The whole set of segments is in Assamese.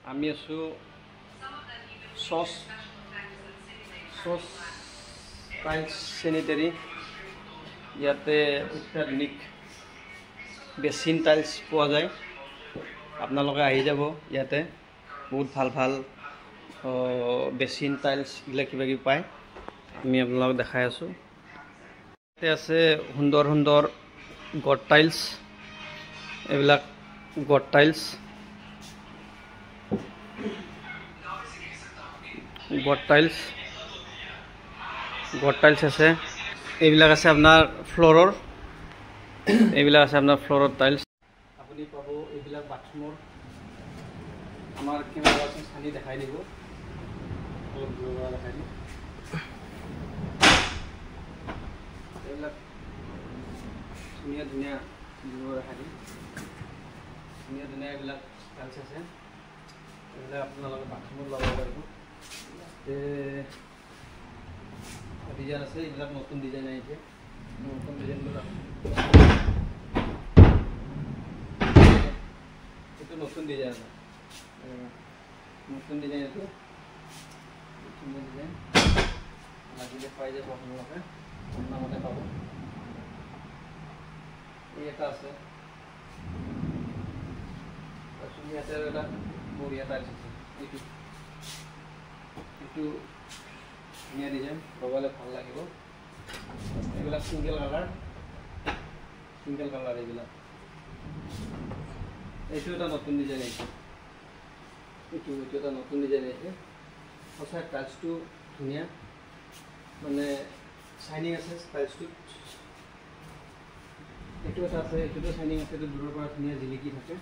আমি আছো সস টাইলছ সেনিটাৰি ইয়াতে অত্যাধুনিক বেচিন টাইলছ পোৱা যায় আপোনালোকে আহি যাব ইয়াতে বহুত ভাল ভাল বেচিন টাইলছ গিলা কিবা কিবি পায় আমি আপোনালোকক দেখাই আছো ইয়াতে আছে সুন্দৰ সুন্দৰ গট টাইলছ এইবিলাক গট টাইলছ গট টাইলছ আছে এইবিলাক আছে আপোনাৰ ফ্লোৰৰ এইবিলাক আছে আপোনাৰ ফ্লোৰৰ টাইলছ আপুনি পাব এইবিলাক বাথৰুমৰ আমাৰ কেমেৰা আছে চানি দেখাই দিব অলপ দূৰৰ দেখাই দিব এইবিলাক ধুনীয়া ধুনীয়া দূৰৰ দেখাই দিব ধুনীয়া ধুনীয়া এইবিলাক টাইলছ আছে এইবিলাক আপোনালোকে বাথৰুমত লগাব পাৰিব ডিজাইন আছে এইবিলাক নতুন ডিজাইন আহিছে নতুন ডিজাইনবিলাক এইটো নতুন ডিজাইন আছে নতুন ডিজাইন এইটো ধুনীয়া ডিজাইন লাগিলে পাই যাব আপোনালোকে নামতে পাব এই এটা আছে তাৰপিছত ইয়াতে এটা বঢ়িয়া টাইলছ আছে এইটো ধুনীয়া ডিজাইন লগালে ভাল লাগিব এইবিলাক সিংগল কালাৰ এইবিলাক এইটো এটা নতুন ডিজাইন আহিছে এইটো এটা নতুন ডিজাইন আহিছে সঁচাই টাইলছটো ধুনীয়া মানে চাইনিং আছে টাইলছটোত এইটো এটা আছে এইটোতো চাইনিং আছে এইটো দূৰৰ পৰা ধুনীয়া জিলিকি থাকে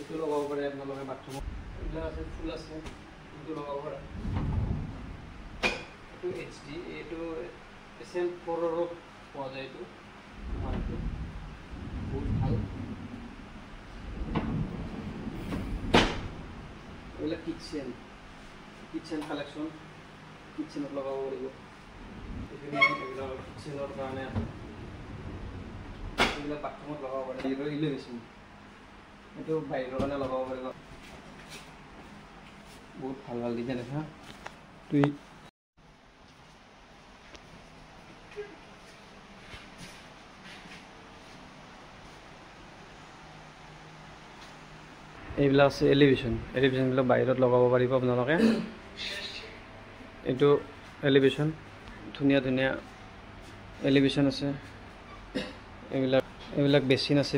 এইটো লগাব পাৰে আপোনালোকে বাথৰুমত এইবিলাক আছে ফুল আছে এইটো লগাব পাৰে এইটো HD এইটো SM4 পোৱা যায় এইটো বহুত ভাল এইবিলাক কিটচেন কালেকশ্যন কিটচেনত লগাব পাৰিব এইবিলাক কিটচেনৰ কাৰণে আছে এইবিলাক বাথৰুমত লগাব পাৰে ইলেভেশ্যন এইটো বাহিৰৰ কাৰণে লগাব পাৰিব বহুত ভাল ভাল ডিজাইন আছে তুই এইবিলাক আছে এলিভেশ্যনবিলাক বাহিৰত লগাব পাৰিব আপোনালোকে এইটো এলিভেশ্যন ধুনীয়া ধুনীয়া এলিভেশ্যন আছে এইবিলাক বেচিন আছে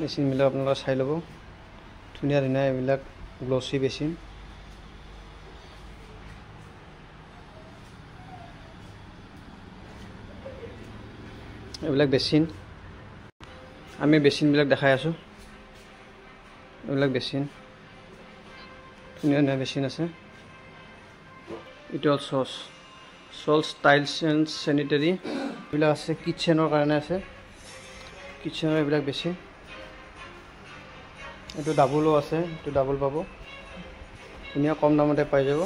বেচিনবিলাক আপোনালোকে চাই ল'ব ধুনীয়া ধুনীয়া এইবিলাক গ্লচি বেচিন এইবিলাক বেচিন আমি বেচিনবিলাক দেখাই আছোঁ এইবিলাক বেচিন ধুনীয়া ধুনীয়া বেচিন আছে এইটো হ'ল চ'লছ টাইলছ এণ্ড চেনিটাৰী এইবিলাক আছে কিটচেনৰ কাৰণে আছে কিটচেনৰ এইবিলাক বেচিন এইটো ডাবলো আছে এইটো ডাবল পাব ধুনীয়া কম দামতে পাই যাব